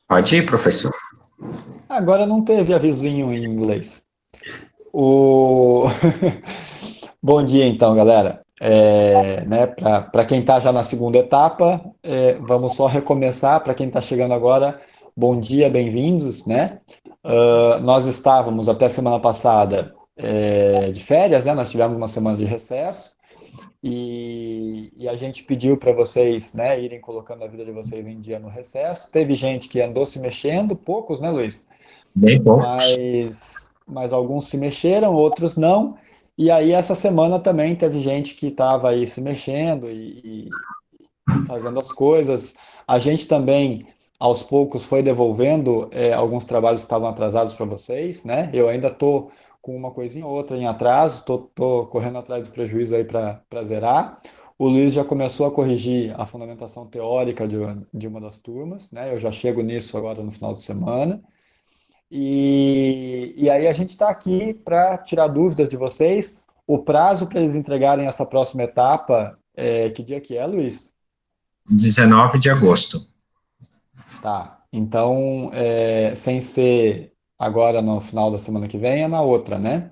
Pode ir, professor. Agora não teve avisinho em inglês. O... Bom dia então, galera. Para quem está já na segunda etapa, vamos só recomeçar. Para quem está chegando agora, bom dia, bem-vindos, né? Nós estávamos até semana passada de férias, né? Nós tivemos uma semana de recesso e a gente pediu para vocês, né, irem colocando a vida de vocês em dia no recesso. Teve gente que andou se mexendo, poucos, né, Luiz? Bem poucos. Mas alguns se mexeram, outros não. E aí essa semana também teve gente que estava aí se mexendo e fazendo as coisas. A gente também, aos poucos, foi devolvendo alguns trabalhos que estavam atrasados para vocês, né? Eu ainda estou com uma coisinha ou outra em atraso, tô correndo atrás do prejuízo aí para zerar. O Luiz já começou a corrigir a fundamentação teórica de uma das turmas, né? Eu já chego nisso agora no final de semana. E aí a gente está aqui para tirar dúvidas de vocês. O prazo para eles entregarem essa próxima etapa, que dia que é, Luiz? 19 de agosto. Tá. Então, sem ser agora no final da semana que vem, é na outra, né?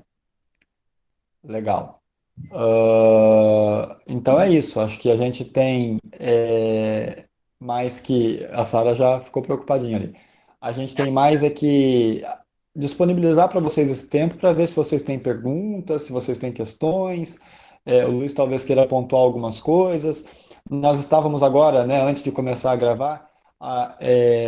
Legal. Então é isso. Acho que a gente tem mais que. A Sara já ficou preocupadinha ali. A gente tem mais é que disponibilizar para vocês esse tempo para ver se vocês têm perguntas, se vocês têm questões. O Luiz talvez queira pontuar algumas coisas. Nós estávamos agora, né, antes de começar a gravar,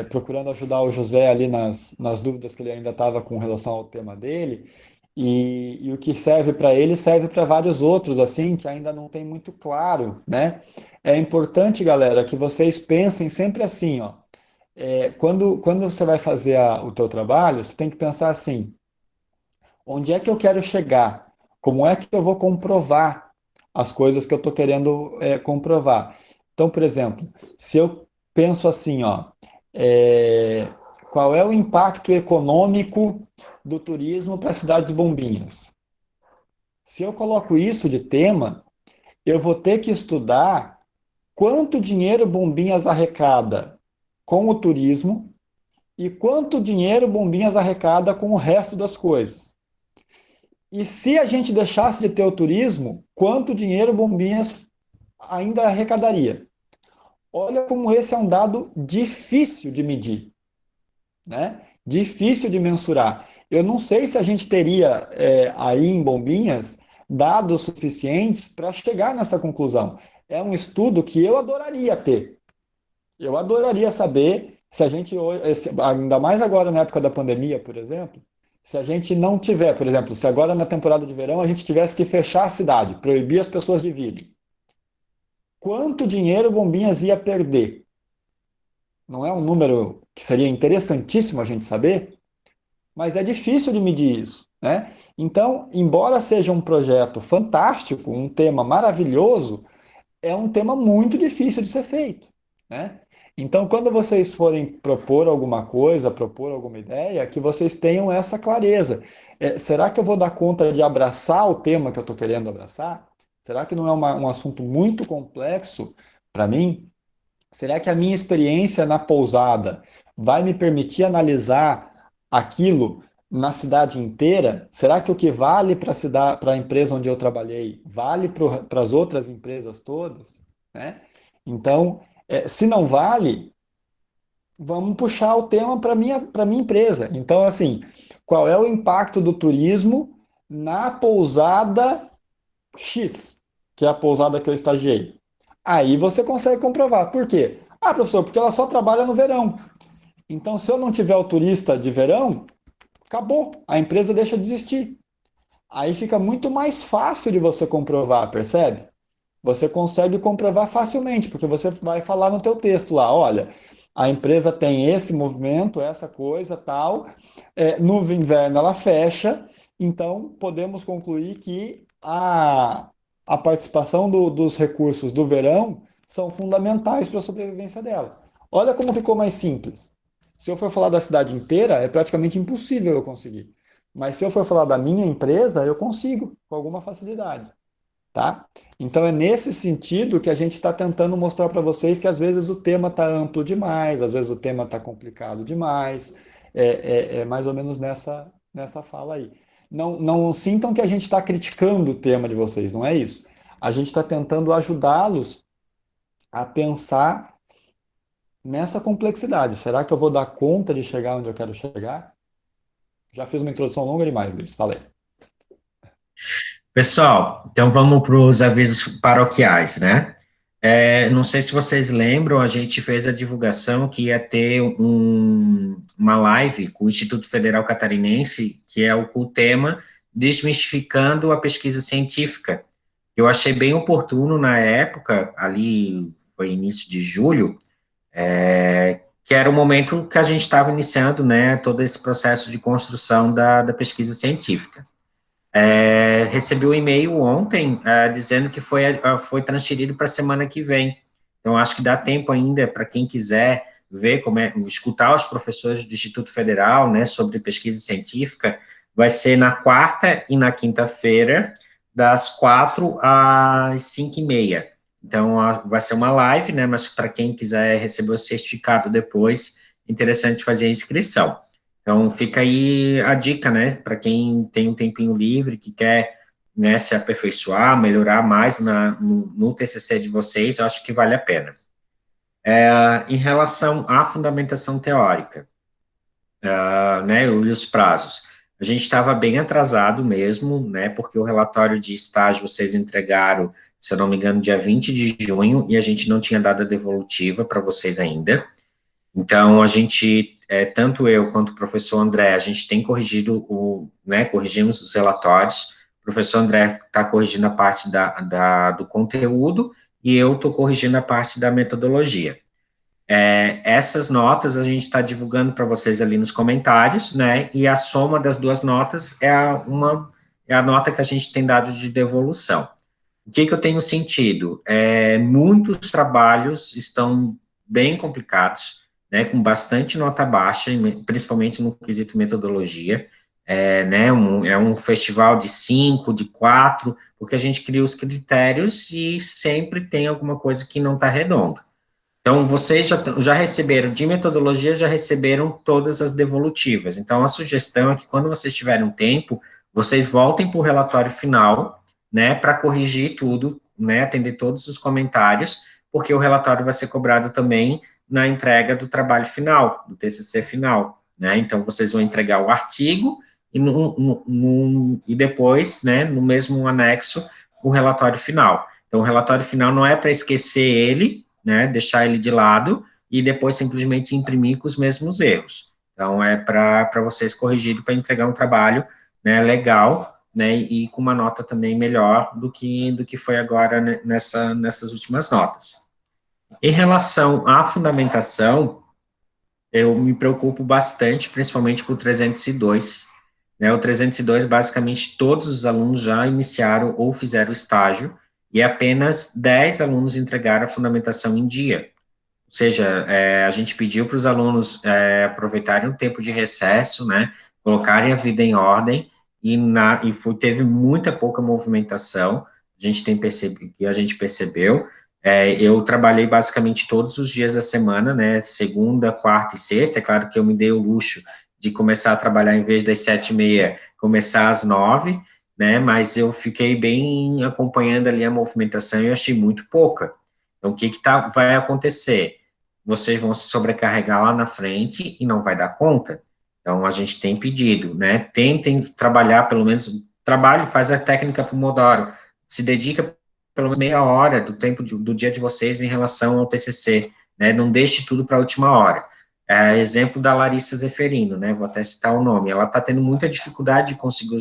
procurando ajudar o José ali nas dúvidas que ele ainda estava com relação ao tema dele. E o que serve para ele serve para vários outros, assim, que ainda não tem muito claro, né? É importante, galera, que vocês pensem sempre assim, ó. Quando você vai fazer o teu trabalho, você tem que pensar assim, onde é que eu quero chegar? Como é que eu vou comprovar as coisas que eu estou querendo comprovar? Então, por exemplo, se eu penso assim, ó, é, qual é o impacto econômico do turismo para a cidade de Bombinhas? Se eu coloco isso de tema, eu vou ter que estudar quanto dinheiro Bombinhas arrecada com o turismo e quanto dinheiro Bombinhas arrecada com o resto das coisas. E se a gente deixasse de ter o turismo, quanto dinheiro Bombinhas ainda arrecadaria? Olha como esse é um dado difícil de medir, né? Difícil de mensurar. Eu não sei se a gente teria aí em Bombinhas dados suficientes para chegar nessa conclusão. É um estudo que eu adoraria ter. Eu adoraria saber se a gente, ainda mais agora na época da pandemia, por exemplo, se a gente não tiver, por exemplo, se agora na temporada de verão a gente tivesse que fechar a cidade, proibir as pessoas de virem, quanto dinheiro Bombinhas ia perder? Não é um número que seria interessantíssimo a gente saber? Mas é difícil de medir isso, né? Então, embora seja um projeto fantástico, um tema maravilhoso, é um tema muito difícil de ser feito, né? Então, quando vocês forem propor alguma coisa, propor alguma ideia, que vocês tenham essa clareza. Será que eu vou dar conta de abraçar o tema que eu estou querendo abraçar? Será que não é um assunto muito complexo para mim? Será que a minha experiência na pousada vai me permitir analisar aquilo na cidade inteira? Será que o que vale para a cidade, para a empresa onde eu trabalhei, vale para as outras empresas todas? Né? Então, se não vale, vamos puxar o tema para minha empresa. Então, assim, qual é o impacto do turismo na pousada X, que é a pousada que eu estagiei? Aí você consegue comprovar. Por quê? Ah, professor, porque ela só trabalha no verão. Então, se eu não tiver o turista de verão, acabou. A empresa deixa de existir. Aí fica muito mais fácil de você comprovar, percebe? Você consegue comprovar facilmente, porque você vai falar no teu texto lá, olha, a empresa tem esse movimento, essa coisa, tal, no inverno ela fecha, então podemos concluir que a participação dos recursos do verão são fundamentais para a sobrevivência dela. Olha como ficou mais simples. Se eu for falar da cidade inteira, é praticamente impossível eu conseguir. Mas se eu for falar da minha empresa, eu consigo, com alguma facilidade. tá? Então é nesse sentido que a gente está tentando mostrar para vocês que às vezes o tema está amplo demais, às vezes o tema está complicado demais, é mais ou menos nessa fala aí. Não sintam que a gente está criticando o tema de vocês, não é isso. A gente está tentando ajudá-los a pensar nessa complexidade. Será que eu vou dar conta de chegar onde eu quero chegar? Já fiz uma introdução longa demais, Luiz. Falei. Pessoal, então vamos para os avisos paroquiais, né? Não sei se vocês lembram, a gente fez a divulgação que ia ter uma live com o Instituto Federal Catarinense, que é o tema Desmistificando a Pesquisa Científica. Eu achei bem oportuno na época, ali foi início de julho, que era o momento que a gente estava iniciando, né, todo esse processo de construção da pesquisa científica. Recebi um e-mail ontem dizendo que foi transferido para a semana que vem. Então, acho que dá tempo ainda para quem quiser ver escutar os professores do Instituto Federal, né, sobre pesquisa científica. Vai ser na quarta e na quinta-feira, das 4 às 5h30. Então, vai ser uma live, né, mas para quem quiser receber o certificado depois, interessante fazer a inscrição. Então, fica aí a dica, né, para quem tem um tempinho livre, que quer, né, se aperfeiçoar, melhorar mais no TCC de vocês, eu acho que vale a pena. Em relação à fundamentação teórica, né, e os prazos, a gente estava bem atrasado mesmo, né, porque o relatório de estágio vocês entregaram, se eu não me engano, dia 20 de junho, e a gente não tinha dado a devolutiva para vocês ainda. Então, a gente, tanto eu quanto o professor André, a gente tem corrigido corrigimos os relatórios, o professor André está corrigindo a parte do conteúdo, e eu estou corrigindo a parte da metodologia. Essas notas a gente está divulgando para vocês ali nos comentários, né, e a soma das duas notas é a nota que a gente tem dado de devolução. O que eu tenho sentido? Muitos trabalhos estão bem complicados, né, com bastante nota baixa, principalmente no quesito metodologia, né, um festival de 5, de 4, porque a gente cria os critérios e sempre tem alguma coisa que não está redondo. Então, vocês já receberam, de metodologia, já receberam todas as devolutivas. Então, a sugestão é que quando vocês tiverem um tempo, vocês voltem para o relatório final, né, para corrigir tudo, né, atender todos os comentários, porque o relatório vai ser cobrado também na entrega do trabalho final, do TCC final, né, então vocês vão entregar o artigo e depois, né, no mesmo anexo, o relatório final. Então, o relatório final não é para esquecer ele, né, deixar ele de lado e depois simplesmente imprimir com os mesmos erros. Então, é para vocês corrigirem para entregar um trabalho, né, legal, né, e com uma nota também melhor do que foi agora nessas últimas notas. Em relação à fundamentação, eu me preocupo bastante, principalmente com o 302, né, o 302, basicamente, todos os alunos já iniciaram ou fizeram estágio, e apenas 10 alunos entregaram a fundamentação em dia. Ou seja, a gente pediu para os alunos aproveitarem o tempo de recesso, né, colocarem a vida em ordem, teve muita pouca movimentação, a gente percebeu. Eu trabalhei basicamente todos os dias da semana, né, segunda, quarta e sexta. É claro que eu me dei o luxo de começar a trabalhar, em vez das 7h30, começar às 9h, né, mas eu fiquei bem acompanhando ali a movimentação e eu achei muito pouca. Então, o que vai acontecer? Vocês vão se sobrecarregar lá na frente e não vai dar conta. Então, a gente tem pedido, né, tentem trabalhar, pelo menos, faz a técnica Pomodoro, se dedica pelo menos meia hora do tempo do dia de vocês em relação ao TCC, né, não deixe tudo para a última hora. Exemplo da Larissa Zeferino, né, vou até citar o nome, ela está tendo muita dificuldade de conseguir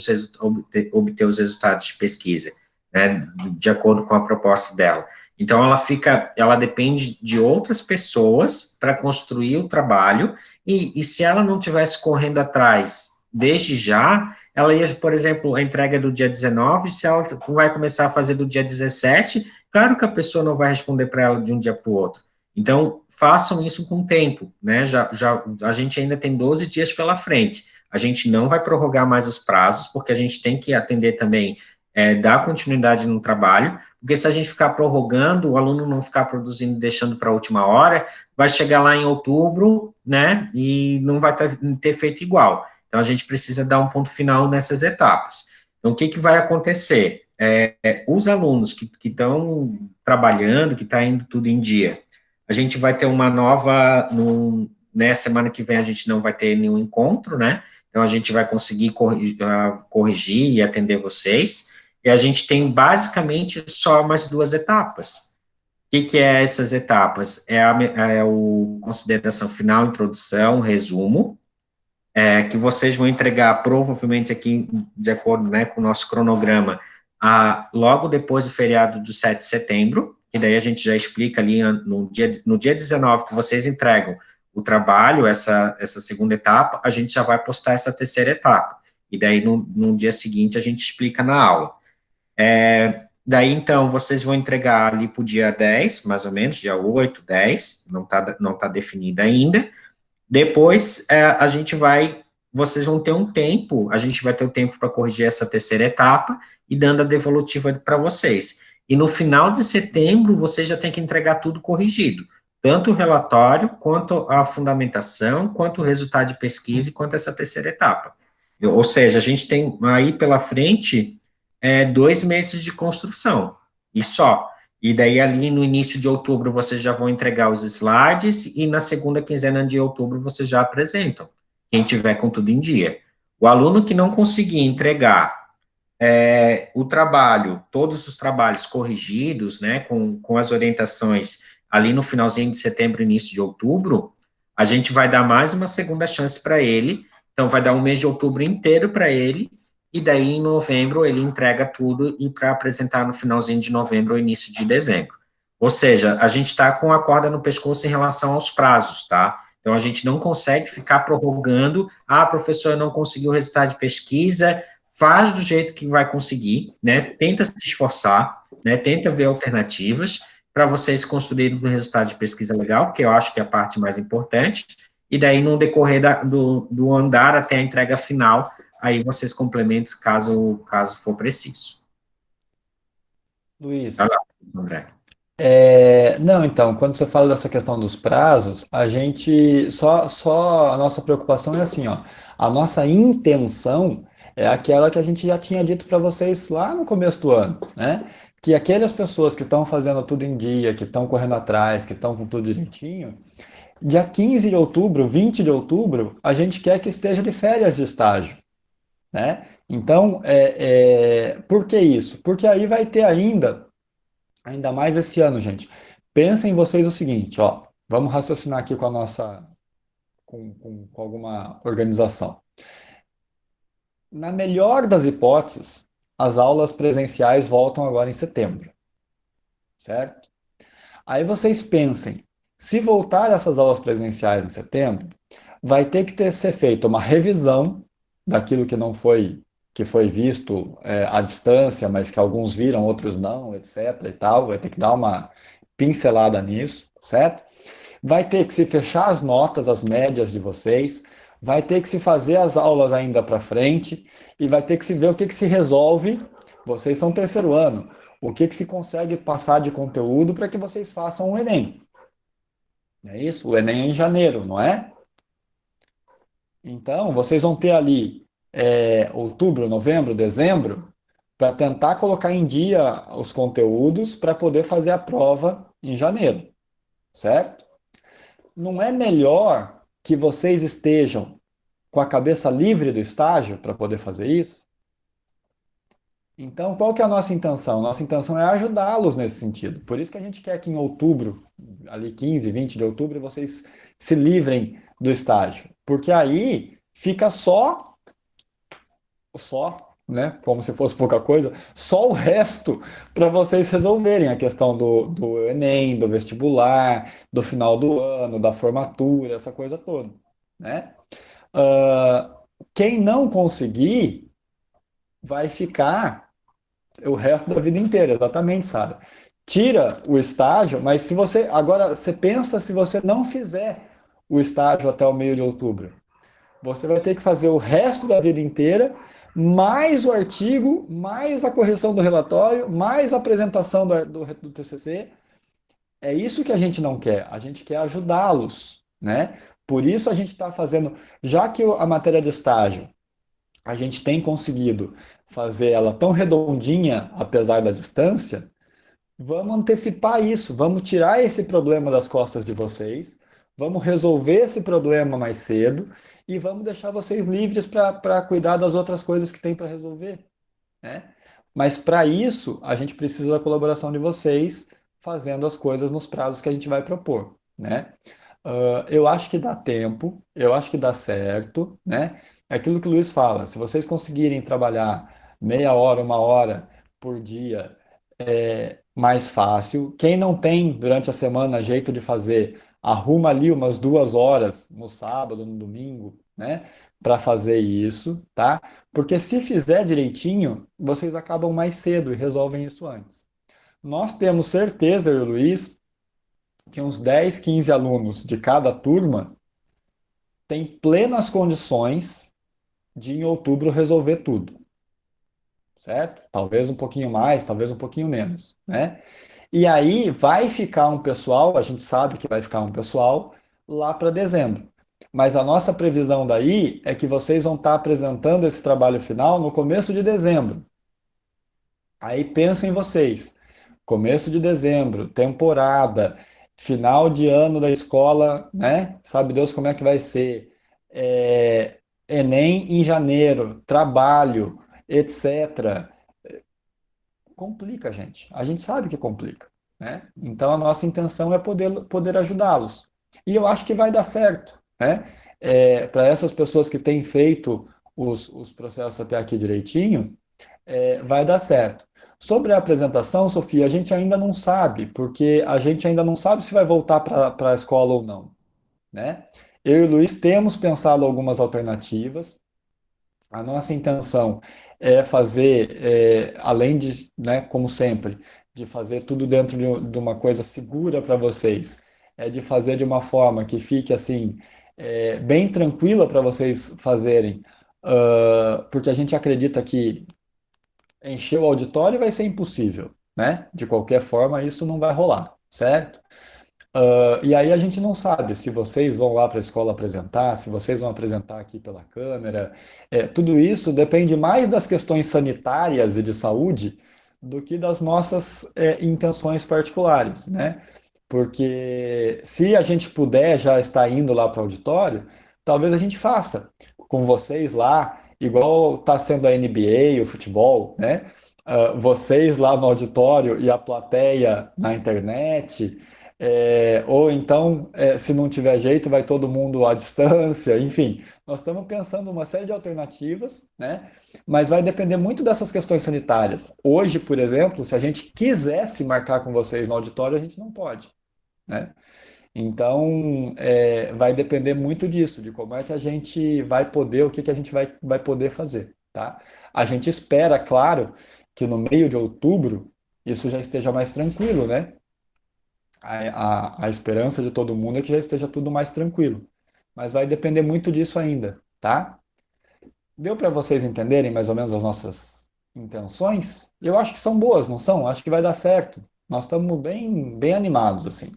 obter os resultados de pesquisa, né, de acordo com a proposta dela. Então, ela depende de outras pessoas para construir o trabalho, e se ela não tivesse correndo atrás desde já, ela ia, por exemplo, a entrega do dia 19, se ela vai começar a fazer do dia 17, claro que a pessoa não vai responder para ela de um dia para o outro. Então, façam isso com tempo, né? A gente ainda tem 12 dias pela frente. A gente não vai prorrogar mais os prazos, porque a gente tem que atender também dar continuidade no trabalho, porque se a gente ficar prorrogando, o aluno não ficar produzindo, deixando para a última hora, vai chegar lá em outubro, né, e não vai ter feito igual. Então, a gente precisa dar um ponto final nessas etapas. Então, o que, que vai acontecer? Os alunos que estão trabalhando, que está indo tudo em dia, a gente vai ter uma nova, né, semana que vem a gente não vai ter nenhum encontro, né, então a gente vai conseguir corrigir e atender vocês, e a gente tem basicamente só mais duas etapas. O que, que é essas etapas? O consideração final, introdução, resumo, que vocês vão entregar provavelmente aqui, de acordo, né, com o nosso cronograma, logo depois do feriado do 7 de setembro, que daí a gente já explica ali no dia 19 que vocês entregam o trabalho, essa segunda etapa, a gente já vai postar essa terceira etapa. E daí no dia seguinte a gente explica na aula. Daí, então, vocês vão entregar ali para o dia 10, mais ou menos, dia 8, 10, não tá definido ainda. Depois, vocês vão ter um tempo, a gente vai ter o tempo para corrigir essa terceira etapa e dando a devolutiva para vocês. E no final de setembro, vocês já têm que entregar tudo corrigido, tanto o relatório, quanto a fundamentação, quanto o resultado de pesquisa e quanto essa terceira etapa. Ou seja, a gente tem aí pela frente 2 meses de construção, e só. E daí, ali no início de outubro, vocês já vão entregar os slides, e na segunda quinzena de outubro, vocês já apresentam, quem tiver com tudo em dia. O aluno que não conseguir entregar o trabalho, todos os trabalhos corrigidos, né, com as orientações, ali no finalzinho de setembro, início de outubro, a gente vai dar mais uma segunda chance para ele, então vai dar um mês de outubro inteiro para ele, e daí em novembro ele entrega tudo e para apresentar no finalzinho de novembro ou início de dezembro. Ou seja, a gente está com a corda no pescoço em relação aos prazos, tá? Então a gente não consegue ficar prorrogando, professor, não conseguiu o resultado de pesquisa, faz do jeito que vai conseguir, né? Tenta se esforçar, né? Tenta ver alternativas para vocês construírem um resultado de pesquisa legal, que eu acho que é a parte mais importante, e daí no decorrer do andar até a entrega final, aí vocês complementam caso for preciso. Luiz, Vai lá, André. não, então, quando você fala dessa questão dos prazos, a gente só a nossa preocupação é assim, ó, a nossa intenção é aquela que a gente já tinha dito para vocês lá no começo do ano, né? Que aquelas pessoas que estão fazendo tudo em dia, que estão correndo atrás, que estão com tudo direitinho, dia 15 de outubro, 20 de outubro, a gente quer que esteja de férias de estágio, né? Então, por que isso? Porque aí vai ter ainda mais esse ano, gente. Pensem vocês o seguinte, ó, vamos raciocinar aqui com a nossa, com alguma organização. Na melhor das hipóteses, as aulas presenciais voltam agora em setembro, certo? Aí vocês pensem, se voltar essas aulas presenciais em setembro, vai ter que ser feita uma revisão daquilo que não foi que foi visto à distância, mas que alguns viram, outros não, etc. e tal. Vai ter que dar uma pincelada nisso, certo? Vai ter que se fechar as notas, as médias de vocês, vai ter que se fazer as aulas ainda para frente e vai ter que se ver o que se resolve. Vocês são terceiro ano. O que se consegue passar de conteúdo para que vocês façam o Enem. Não é isso? O Enem é em janeiro, não é? Então, vocês vão ter ali outubro, novembro, dezembro, para tentar colocar em dia os conteúdos para poder fazer a prova em janeiro, certo? Não é melhor que vocês estejam com a cabeça livre do estágio para poder fazer isso? Então, qual que é a nossa intenção? Nossa intenção é ajudá-los nesse sentido. Por isso que a gente quer que em outubro, ali 15, 20 de outubro, vocês se livrem do estágio. Porque aí fica só, né, como se fosse pouca coisa, só o resto para vocês resolverem a questão do Enem, do vestibular, do final do ano, da formatura, essa coisa toda, né? Quem não conseguir vai ficar o resto da vida inteira, exatamente, Sara. Tira o estágio, mas se você agora você pensa se você não fizer o estágio até o meio de outubro, você vai ter que fazer o resto da vida inteira mais o artigo, mais a correção do relatório, mais a apresentação do TCC. É isso que a gente não quer. A gente quer ajudá-los, né? Por isso a gente está fazendo, já que a matéria de estágio a gente tem conseguido fazer ela tão redondinha, apesar da distância, vamos antecipar isso, vamos tirar esse problema das costas de vocês, vamos resolver esse problema mais cedo e vamos deixar vocês livres para cuidar das outras coisas que tem para resolver, né? Mas para isso, a gente precisa da colaboração de vocês fazendo as coisas nos prazos que a gente vai propor, né? Eu acho que dá tempo, eu acho que dá certo, né? É aquilo que o Luiz fala, se vocês conseguirem trabalhar meia hora, uma hora por dia, é mais fácil. Quem não tem durante a semana jeito de fazer, arruma ali umas 2 horas no sábado, no domingo, né? Para fazer isso, tá? Porque se fizer direitinho, vocês acabam mais cedo e resolvem isso antes. Nós temos certeza, eu e o Luiz, que uns 10, 15 alunos de cada turma têm plenas condições de em outubro resolver tudo, certo? Talvez um pouquinho mais, talvez um pouquinho menos, né? E aí vai ficar um pessoal, a gente sabe que vai ficar um pessoal lá para dezembro. Mas a nossa previsão daí é que vocês vão estar apresentando esse trabalho final no começo de dezembro. Aí pensem vocês, começo de dezembro, temporada, final de ano da escola, né? Sabe Deus como é que vai ser. Enem em janeiro, trabalho, etc. Complica, gente. A gente sabe que complica, né? Então a nossa intenção é poder ajudá-los. E eu acho que vai dar certo, né? Para essas pessoas que têm feito os processos até aqui direitinho, vai dar certo. Sobre a apresentação, Sofia, a gente ainda não sabe, porque a gente ainda não sabe se vai voltar para a escola ou não, né? Eu e o Luiz temos pensado algumas alternativas. A nossa intenção é fazer, além de, né, como sempre, de fazer tudo dentro de uma coisa segura para vocês, é de fazer de uma forma que fique assim, bem tranquila para vocês fazerem, porque a gente acredita que encher o auditório vai ser impossível, né? De qualquer forma, isso não vai rolar, certo? E aí a gente não sabe se vocês vão lá para a escola apresentar, se vocês vão apresentar aqui pela câmera. Tudo isso depende mais das questões sanitárias e de saúde do que das nossas intenções particulares, né? Porque se a gente puder já estar indo lá para o auditório, talvez a gente faça com vocês lá, igual está sendo a NBA, o futebol, né? Vocês lá no auditório e a plateia na internet. Ou então, se não tiver jeito, vai todo mundo à distância, enfim. Nós estamos pensando uma série de alternativas, né? Mas vai depender muito dessas questões sanitárias. Hoje, por exemplo, se a gente quisesse marcar com vocês no auditório, a gente não pode, né? Então, vai depender muito disso, de como é que a gente vai poder, o que que a gente vai poder fazer, tá? A gente espera, claro, que no meio de outubro isso já esteja mais tranquilo, né? A esperança de todo mundo é que já esteja tudo mais tranquilo. Mas vai depender muito disso ainda, tá? Deu para vocês entenderem mais ou menos as nossas intenções? Eu acho que são boas, não são? Acho que vai dar certo. Nós estamos bem, bem animados, assim.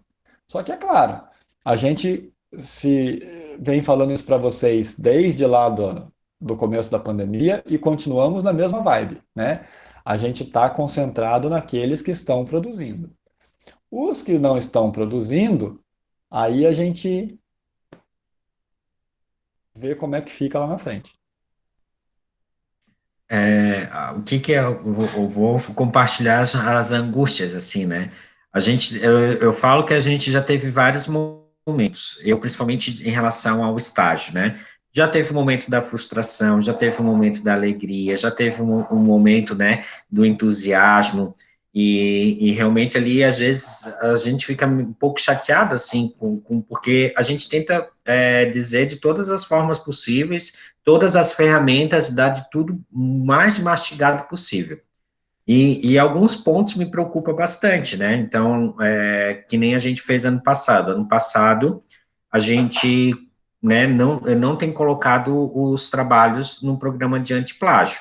Só que é claro, a gente se vem falando isso para vocês desde lá do começo da pandemia e continuamos na mesma vibe, né? A gente está concentrado naqueles que estão produzindo. Os que não estão produzindo, aí a gente vê como é que fica lá na frente. O que que eu vou compartilhar as angústias, assim, né? Eu falo que a gente já teve vários momentos, eu principalmente em relação ao estágio, né? Já teve o momento da frustração, já teve o momento da alegria, já teve um momento, né, do entusiasmo, e realmente ali, às vezes, a gente fica um pouco chateado, assim, porque a gente tenta dizer de todas as formas possíveis, todas as ferramentas, dar de tudo o mais mastigado possível. E alguns pontos me preocupam bastante, né? Então, que nem a gente fez ano passado. Ano passado, a gente, né, não tem colocado os trabalhos no programa de antiplágio.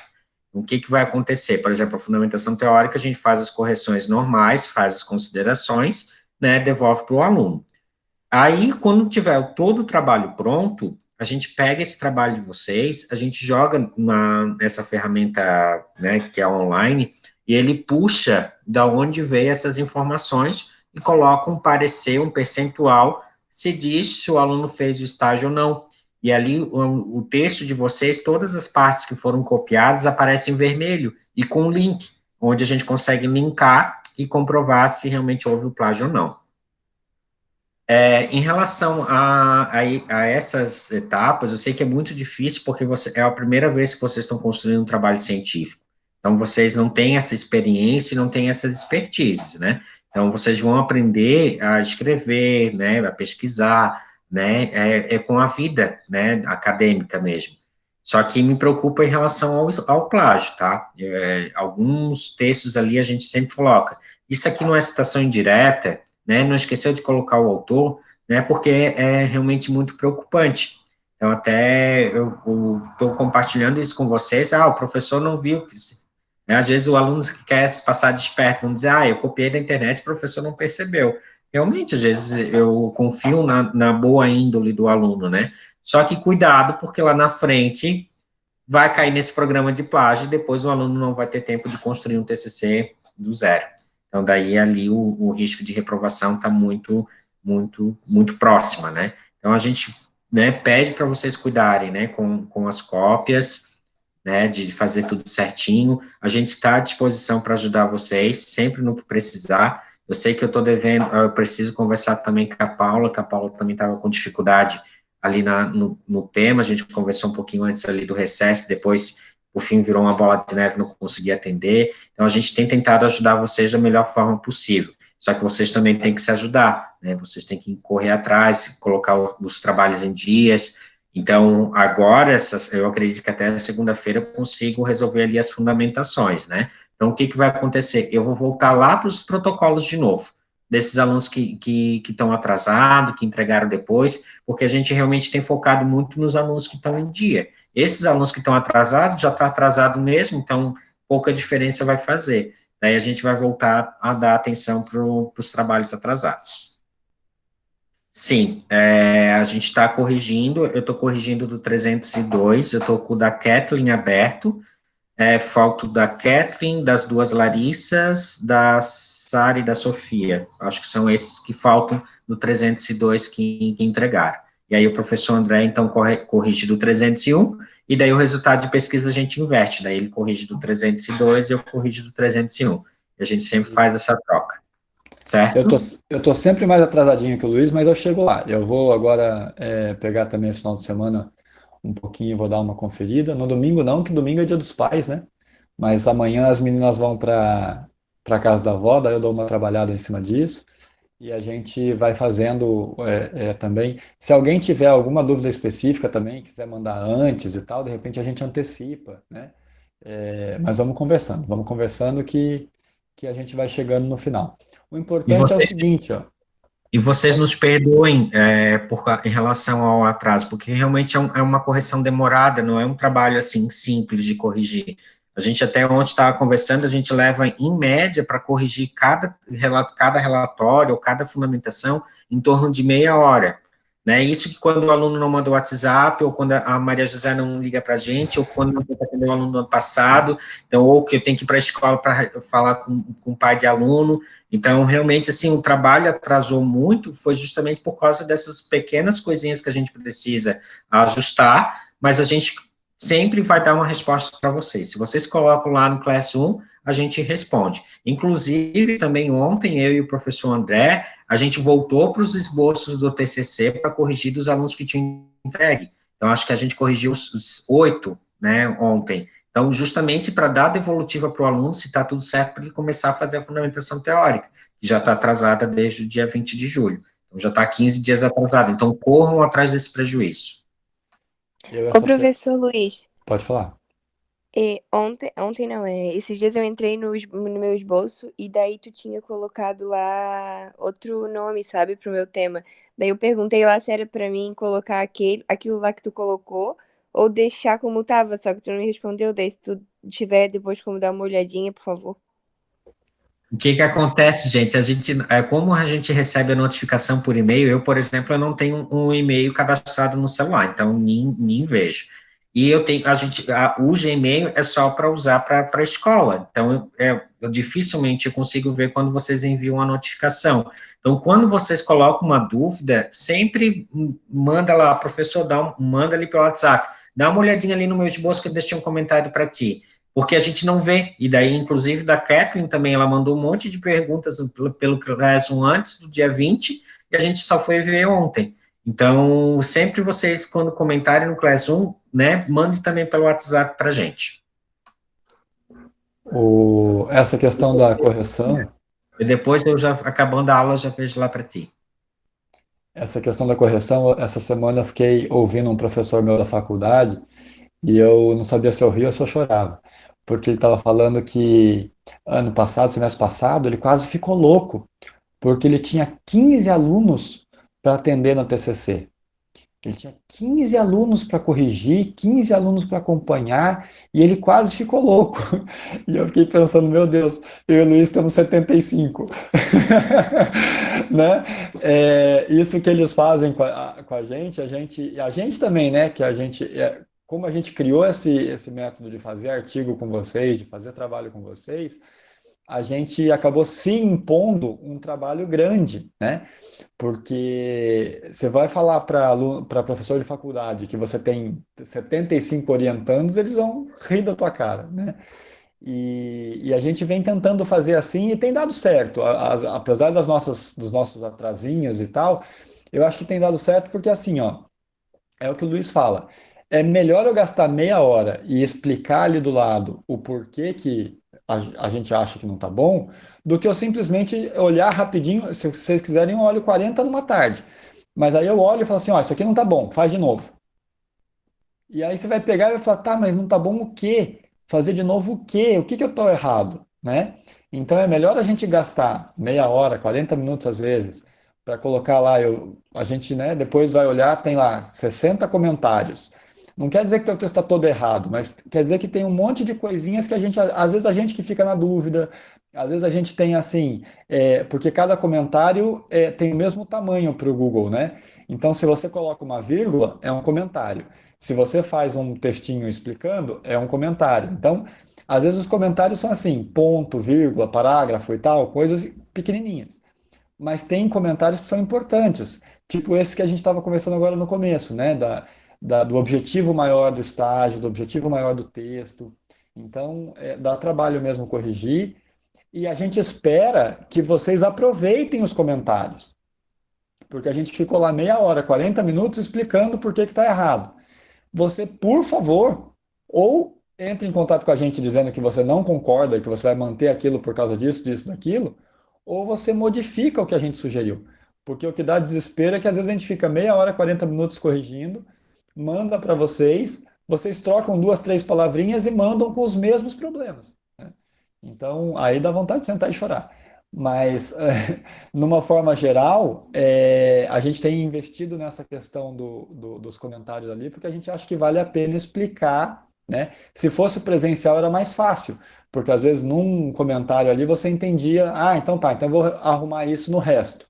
O que vai acontecer? Por exemplo, a fundamentação teórica, a gente faz as correções normais, faz as considerações, né, devolve para o aluno. Aí, quando tiver todo o trabalho pronto, a gente pega esse trabalho de vocês, a gente joga nessa ferramenta, né, que é online, e ele puxa da onde veio essas informações e coloca um parecer, um percentual, se diz se o aluno fez o estágio ou não. E ali o texto de vocês, todas as partes que foram copiadas aparecem em vermelho e com um link, onde a gente consegue linkar e comprovar se realmente houve o plágio ou não. Em relação a essas etapas, eu sei que é muito difícil, porque é a primeira vez que vocês estão construindo um trabalho científico. Então, vocês não têm essa experiência e não têm essas expertises, né? Então, vocês vão aprender a escrever, né, a pesquisar, né, com a vida, né, acadêmica mesmo. Só que me preocupa em relação ao plágio, tá? Alguns textos ali a gente sempre coloca. Isso aqui não é citação indireta, né, não esqueceu de colocar o autor, né, porque é realmente muito preocupante. Então, até eu estou compartilhando isso com vocês, o professor não viu, né, às vezes o aluno que quer se passar de esperto, vamos dizer, eu copiei da internet, o professor não percebeu. Realmente, às vezes, eu confio na boa índole do aluno, né, só que cuidado, porque lá na frente vai cair nesse programa de plágio e depois o aluno não vai ter tempo de construir um TCC do zero. Então, daí ali o risco de reprovação está muito, muito, muito próxima, né? Então, a gente, né, pede para vocês cuidarem, né, com as cópias, né, de fazer tudo certinho. A gente está à disposição para ajudar vocês, sempre no que precisar. Eu sei que eu estou devendo, eu preciso conversar também com a Paula, que a Paula também estava com dificuldade ali no tema, a gente conversou um pouquinho antes ali do recesso, depois, por fim, virou uma bola de neve, não consegui atender. Então, a gente tem tentado ajudar vocês da melhor forma possível. Só que vocês também têm que se ajudar, né? Vocês têm que correr atrás, colocar os trabalhos em dias. Então, agora, eu acredito que até segunda-feira eu consigo resolver ali as fundamentações, né? Então, o que vai acontecer? Eu vou voltar lá para os protocolos de novo, desses alunos que estão atrasados, que entregaram depois, porque a gente realmente tem focado muito nos alunos que estão em dia. Esses alunos que estão atrasados, já está atrasado mesmo, então pouca diferença vai fazer. Daí a gente vai voltar a dar atenção para os trabalhos atrasados. Sim, a gente está corrigindo, eu estou corrigindo do 302, eu estou com o da Kathleen aberto, falta da Kathleen, das duas Larissas, da Sara e da Sofia. Acho que são esses que faltam do 302 que entregaram. E aí o professor André, então, corrige do 301, e daí o resultado de pesquisa a gente inverte. Daí ele corrige do 302 e eu corrijo do 301. E a gente sempre faz essa troca, Eu tô, certo? eu tô sempre mais atrasadinho que o Luiz, mas eu chego lá. Eu vou agora pegar também esse final de semana um pouquinho, vou dar uma conferida. No domingo não, que domingo é dia dos pais, né? Mas amanhã as meninas vão para casa da avó, daí eu dou uma trabalhada em cima disso. E a gente vai fazendo também. Se alguém tiver alguma dúvida específica também, quiser mandar antes e tal, de repente a gente antecipa, né? Mas vamos conversando que a gente vai chegando no final. O E importante é o você seguinte, ó. E vocês nos perdoem em relação ao atraso, porque realmente é uma correção demorada, não é um trabalho assim simples de corrigir. A gente até ontem estava conversando, a gente leva em média para corrigir cada relatório ou cada fundamentação em torno de meia hora. Né? Isso que quando o aluno não manda o WhatsApp, ou quando a Maria José não liga para a gente, ou quando não tem que atender o aluno no ano passado, então, ou que eu tenho que ir para a escola para falar com o pai de aluno. Então, realmente, assim, o trabalho atrasou muito, foi justamente por causa dessas pequenas coisinhas que a gente precisa ajustar, mas a gente sempre vai dar uma resposta para vocês. Se vocês colocam lá no Classroom, a gente responde. Inclusive, também ontem, eu e o professor André, a gente voltou para os esboços do TCC para corrigir dos alunos que tinham entregue. Então, acho que a gente corrigiu os 8, né, ontem. Então, justamente para dar a devolutiva para o aluno, se está tudo certo, para ele começar a fazer a fundamentação teórica, que já está atrasada desde o dia 20 de julho. Então, já está 15 dias atrasada. Então, corram atrás desse prejuízo. Eu Ô, essa se... professor Luiz, Pode falar. ontem não, esses dias eu entrei no meu esboço e daí tu tinha colocado lá outro nome, sabe, pro meu tema. Daí eu perguntei lá se era pra mim colocar aquilo lá que tu colocou ou deixar como tava, só que tu não me respondeu, daí se tu tiver depois como dar uma olhadinha, por favor. O que que acontece, gente? Como a gente recebe a notificação por e-mail, eu, por exemplo, eu não tenho um e-mail cadastrado no celular, então nem vejo. E eu tenho, o Gmail é só para usar para a escola, então eu dificilmente consigo ver quando vocês enviam a notificação. Então, quando vocês colocam uma dúvida, sempre manda lá, professor, manda ali pelo WhatsApp, dá uma olhadinha ali no meu esboço que eu deixei um comentário para ti, porque a gente não vê, e daí, inclusive, da Kathleen também, ela mandou um monte de perguntas pelo Classroom antes do dia 20, e a gente só foi ver ontem. Então, sempre vocês, quando comentarem no Classroom, né, mandem também pelo WhatsApp para a gente. Essa questão da correção, E depois, eu já, acabando a aula, eu já vejo lá para ti. essa semana eu fiquei ouvindo um professor meu da faculdade, e eu não sabia se eu ria ou se eu chorava, porque ele estava falando que ano passado, semestre passado, ele quase ficou louco, porque ele tinha 15 alunos para atender no TCC. Ele tinha 15 alunos para corrigir, 15 alunos para acompanhar, e ele quase ficou louco. E eu fiquei pensando, meu Deus, eu e o Luiz temos 75. Né? Isso que eles fazem com a gente também, né? Que a gente, como a gente criou esse método de fazer artigo com vocês, de fazer trabalho com vocês, a gente acabou se impondo um trabalho grande, né? Porque você vai falar para professor de faculdade que você tem 75 orientandos, eles vão rir da tua cara, né? E a gente vem tentando fazer assim e tem dado certo. Apesar dos nossos atrasinhos e tal, eu acho que tem dado certo porque assim, ó, é o que o Luiz fala. É melhor eu gastar meia hora e explicar ali do lado o porquê que a gente acha que não tá bom, do que eu simplesmente olhar rapidinho. Se vocês quiserem, eu olho 40 numa tarde. Mas aí eu olho e falo assim, ó, isso aqui não tá bom, faz de novo. E aí você vai pegar e vai falar, tá, mas não tá bom o quê? Fazer de novo o quê? O que que eu tô errado, né? Então é melhor a gente gastar meia hora, 40 minutos às vezes, para colocar lá, a gente, né, depois vai olhar, tem lá 60 comentários. Não quer dizer que o teu texto está todo errado, mas quer dizer que tem um monte de coisinhas que a gente, às vezes a gente que fica na dúvida, às vezes a gente tem assim, porque cada comentário tem o mesmo tamanho para o Google, né? Então, se você coloca uma vírgula, é um comentário. Se você faz um textinho explicando, é um comentário. Então, às vezes os comentários são assim, ponto, vírgula, parágrafo e tal, coisas pequenininhas. Mas tem comentários que são importantes, tipo esse que a gente estava conversando agora no começo, né? Do objetivo maior do estágio, do objetivo maior do texto. Então, dá trabalho mesmo corrigir. E a gente espera que vocês aproveitem os comentários. Porque a gente ficou lá meia hora, 40 minutos explicando por que está errado. Você, por favor, ou entre em contato com a gente dizendo que você não concorda e que você vai manter aquilo por causa disso, disso, daquilo, ou você modifica o que a gente sugeriu. Porque o que dá desespero é que às vezes a gente fica meia hora, 40 minutos corrigindo, manda para vocês, vocês trocam duas, três palavrinhas e mandam com os mesmos problemas, né? Então, aí dá vontade de sentar e chorar. Mas, numa forma geral, a gente tem investido nessa questão dos comentários ali, porque a gente acha que vale a pena explicar, né? Se fosse presencial era mais fácil, porque às vezes num comentário ali você entendia, então tá, então eu vou arrumar isso no resto.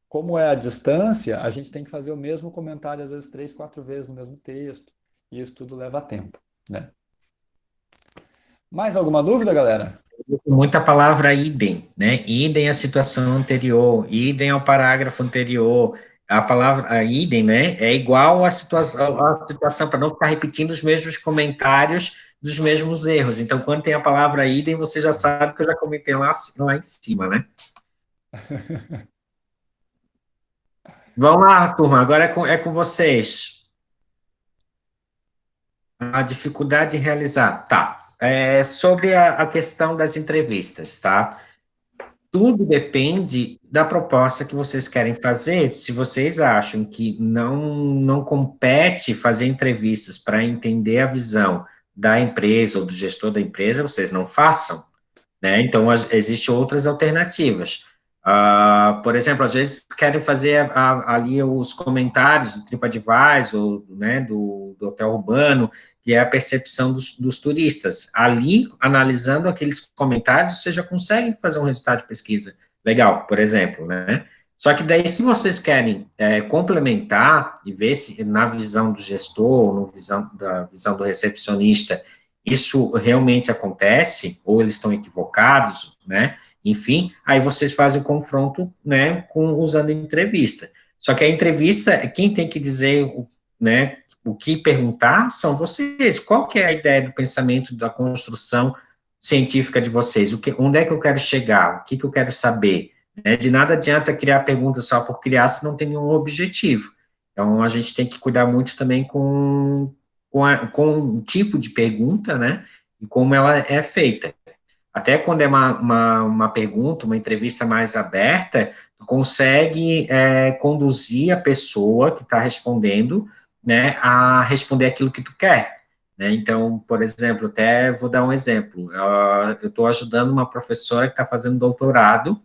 Como é a distância, a gente tem que fazer o mesmo comentário às vezes 3, 4 vezes no mesmo texto, e isso tudo leva tempo, né? Mais alguma dúvida, galera? Muita palavra idem, né? Idem à situação anterior, idem ao parágrafo anterior. A palavra a idem, né? É igual à situação para não ficar repetindo os mesmos comentários dos mesmos erros. Então, quando tem a palavra idem, você já sabe que eu já comentei lá em cima, né? Vamos lá, turma, agora é com vocês. A dificuldade em realizar. Tá. Sobre a questão das entrevistas, tá? Tudo depende da proposta que vocês querem fazer. Se vocês acham que não compete fazer entrevistas para entender a visão da empresa ou do gestor da empresa, vocês não façam, né? Então, existem outras alternativas. Por exemplo, às vezes querem fazer ali os comentários do TripAdvisor, né, do hotel urbano, que é a percepção dos turistas. Ali, analisando aqueles comentários, você já consegue fazer um resultado de pesquisa legal, por exemplo, né? Só que daí, se vocês querem complementar e ver se na visão do gestor, da visão do recepcionista, isso realmente acontece, ou eles estão equivocados, né? Enfim, aí vocês fazem o confronto, né, usando entrevista. Só que a entrevista, quem tem que dizer, né, o que perguntar são vocês. Qual que é a ideia do pensamento, da construção científica de vocês? Onde é que eu quero chegar? O que eu quero saber? Né? De nada adianta criar perguntas só por criar se não tem nenhum objetivo. Então, a gente tem que cuidar muito também com o tipo de pergunta, né, e como ela é feita. Até quando é uma pergunta, uma entrevista mais aberta, tu consegue conduzir a pessoa que está respondendo, né, a responder aquilo que tu quer. Né? Então, por exemplo, até vou dar um exemplo. Eu estou ajudando uma professora que está fazendo doutorado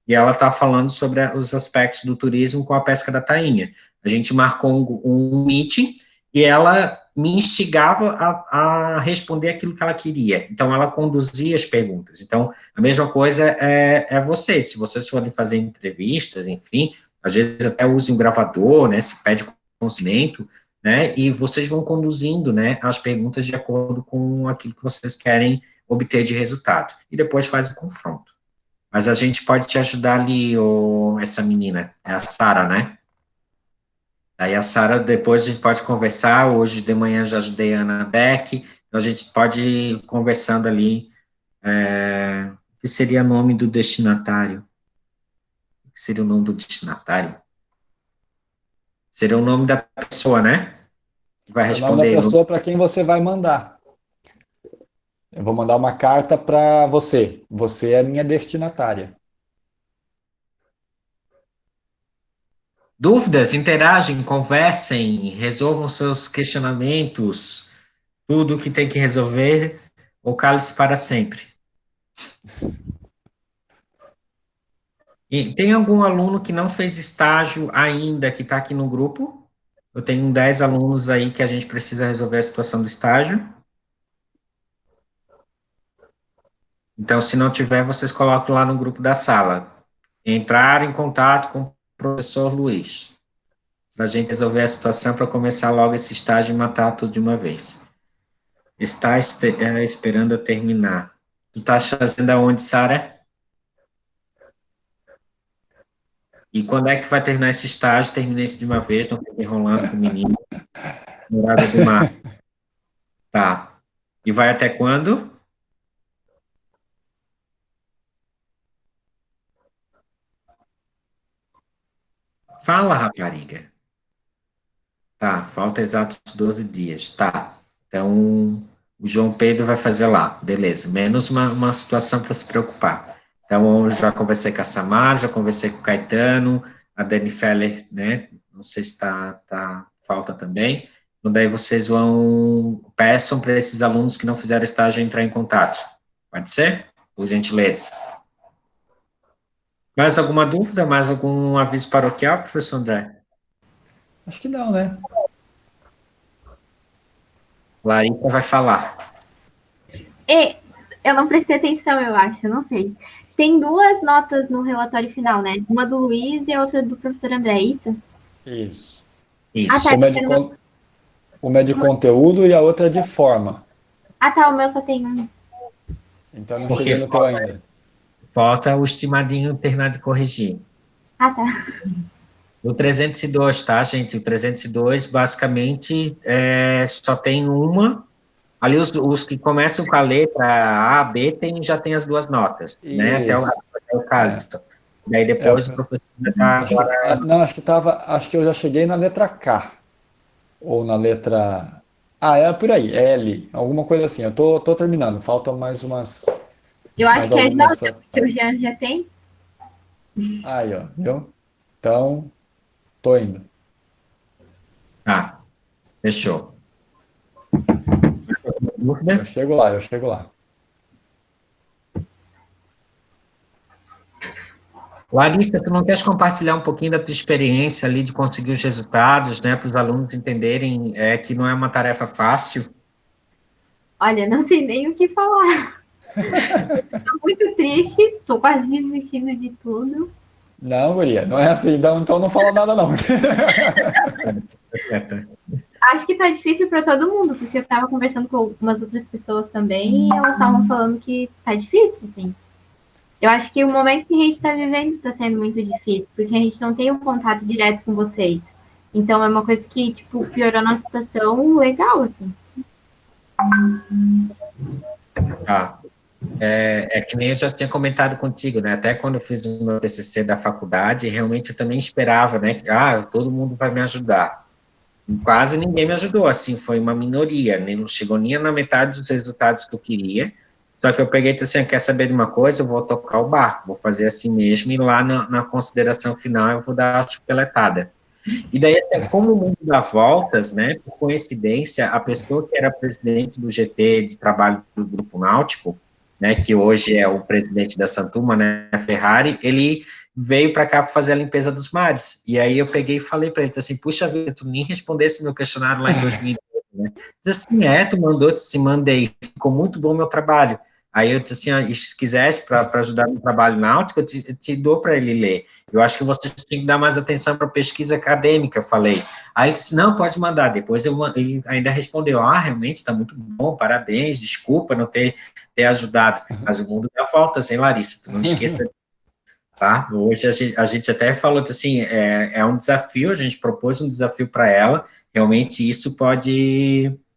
e ela está falando sobre os aspectos do turismo com a pesca da tainha. A gente marcou um meeting e ela me instigava a responder aquilo que ela queria. Então, ela conduzia as perguntas. Então, a mesma coisa é vocês. Se vocês forem fazer entrevistas, enfim, às vezes até usem um gravador, né, se pede conhecimento, né, e vocês vão conduzindo, né, as perguntas de acordo com aquilo que vocês querem obter de resultado. E depois faz o confronto. Mas a gente pode te ajudar ali, essa menina, é a Sara, né? Aí a Sara, depois a gente pode conversar. Hoje de manhã já ajudei a Ana Beck, então a gente pode ir conversando ali. O que seria o nome do destinatário? O que seria o nome do destinatário? Seria o nome da pessoa, né? Que vai É o nome da responder. pessoa para quem você vai mandar. Eu vou mandar uma carta para você. Você é a minha destinatária. Dúvidas, interagem, conversem, resolvam seus questionamentos, tudo que tem que resolver, ou cale-se para sempre. E tem algum aluno que não fez estágio ainda, que está aqui no grupo? Eu tenho 10 alunos aí que a gente precisa resolver a situação do estágio. Então, se não tiver, vocês colocam lá no grupo da sala. Entrar em contato com o professor Luiz, para a gente resolver a situação, para começar logo esse estágio e matar tudo de uma vez. Está esperando eu terminar. Tu tá fazendo aonde, Sara? E quando é que tu vai terminar esse estágio? Termina isso de uma vez, não fica enrolando com o menino. Morada do mar. Tá. E vai até quando? Fala, rapariga. Tá, falta exatos 12 dias. Tá. Então, o João Pedro vai fazer lá. Beleza. Menos uma situação para se preocupar. Então, eu já conversei com a Samara, já conversei com o Caetano, a Dani Feller, né? Não sei se falta também. Então, daí vocês peçam para esses alunos que não fizeram estágio entrar em contato. Pode ser? Por gentileza. Mais alguma dúvida? Mais algum aviso paroquial, professor André? Acho que não, né? Larissa vai falar. E eu não prestei atenção, eu acho, não sei. Tem duas notas no relatório final, né? Uma do Luiz e a outra do professor André, é isso? Isso. Ah, tá. Uma é de conteúdo e a outra é de forma. Ah, tá. O meu só tem um. Então não cheguei no teu ainda. Falta o estimadinho terminar de corrigir. Ah, tá. O 302, tá, gente? O 302, basicamente, só tem uma. Ali, os que começam com a letra A, B, já tem as duas notas, né? Até o cálice. Daí depois o professor está agora... Não, acho que eu já cheguei na letra K. Ou na letra... é por aí, L, alguma coisa assim. Eu tô terminando, faltam mais umas... Eu acho que é J, porque o Jean já tem. Aí, ó, viu? Então, tô indo. Tá, fechou. Eu chego lá. Larissa, tu não queres compartilhar um pouquinho da tua experiência ali de conseguir os resultados, né, para os alunos entenderem que não é uma tarefa fácil? Olha, não sei nem o que falar. Tô muito triste, tô quase desistindo de tudo. Não, guria, não é assim, então não fala nada não. Acho que tá difícil para todo mundo, porque eu tava conversando com algumas outras pessoas também e elas estavam falando que tá difícil, assim. Eu acho que o momento que a gente está vivendo está sendo muito difícil, porque a gente não tem um contato direto com vocês. Então é uma coisa que, tipo, piorou na situação legal, assim. Ah, é que nem eu já tinha comentado contigo, né? Até quando eu fiz o meu TCC da faculdade, realmente eu também esperava, né? Que, todo mundo vai me ajudar. E quase ninguém me ajudou, assim, foi uma minoria, nem não chegou nem na metade dos resultados que eu queria. Só que eu peguei e disse assim, quer saber de uma coisa? Eu vou tocar o barco, vou fazer assim mesmo, e lá na consideração final eu vou dar a chupeletada. E daí, até como o mundo dá voltas, né? Por coincidência, a pessoa que era presidente do GT de trabalho do Grupo Náutico, né? Que hoje é o presidente da Santuma, né? Ferrari, ele veio para cá para fazer a limpeza dos mares. E aí eu peguei e falei para ele assim, puxa vida, tu nem respondesse meu questionário lá em 2012, né? Disse assim, tu mandou, disse, mandei, ficou muito bom o meu trabalho. Aí eu disse assim, se quisesse para ajudar no trabalho náutico, eu te dou para ele ler. Eu acho que vocês têm que dar mais atenção para a pesquisa acadêmica, falei. Aí ele disse, não, pode mandar. Depois ele ainda respondeu, realmente está muito bom, parabéns, desculpa não ter ajudado. Mas o mundo dá voltas, hein, Larissa? Tu não esqueça, tá? Hoje a gente até falou assim, é um desafio, a gente propôs um desafio para ela, realmente isso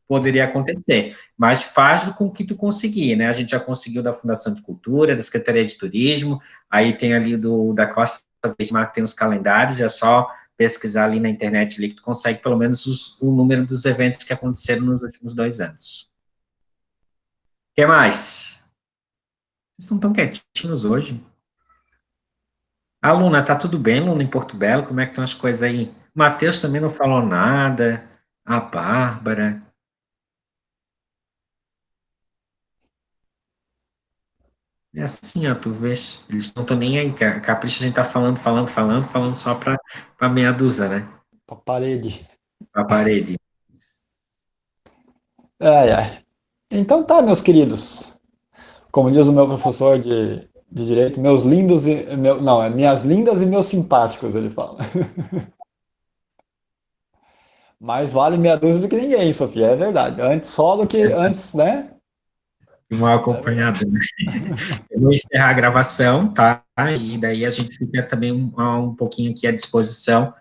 poderia acontecer, mas faz com que tu conseguir, né? A gente já conseguiu da Fundação de Cultura, da Secretaria de Turismo, aí tem ali da Costa Verde, que tem os calendários, é só pesquisar ali na internet ali que tu consegue pelo menos o número dos eventos que aconteceram nos últimos 2 anos. O que mais? Vocês estão tão quietinhos hoje? Luna, tá tudo bem, Luna, em Porto Belo? Como é que estão as coisas aí? O Matheus também não falou nada. A Bárbara. É assim, ó, tu vês, eles não estão nem aí, capricha, a gente tá falando só pra meia dúzia, né? Pra parede. Pra parede. Ai, ai. Então tá, meus queridos. Como diz o meu professor de direito, meus lindos e. Não, é minhas lindas e meus simpáticos, ele fala. Mais vale meia dúzia do que ninguém, Sofia, é verdade. Antes só do que antes, né? Mal É verdade. acompanhado, né? Eu vou encerrar a gravação, tá? E daí a gente fica também um pouquinho aqui à disposição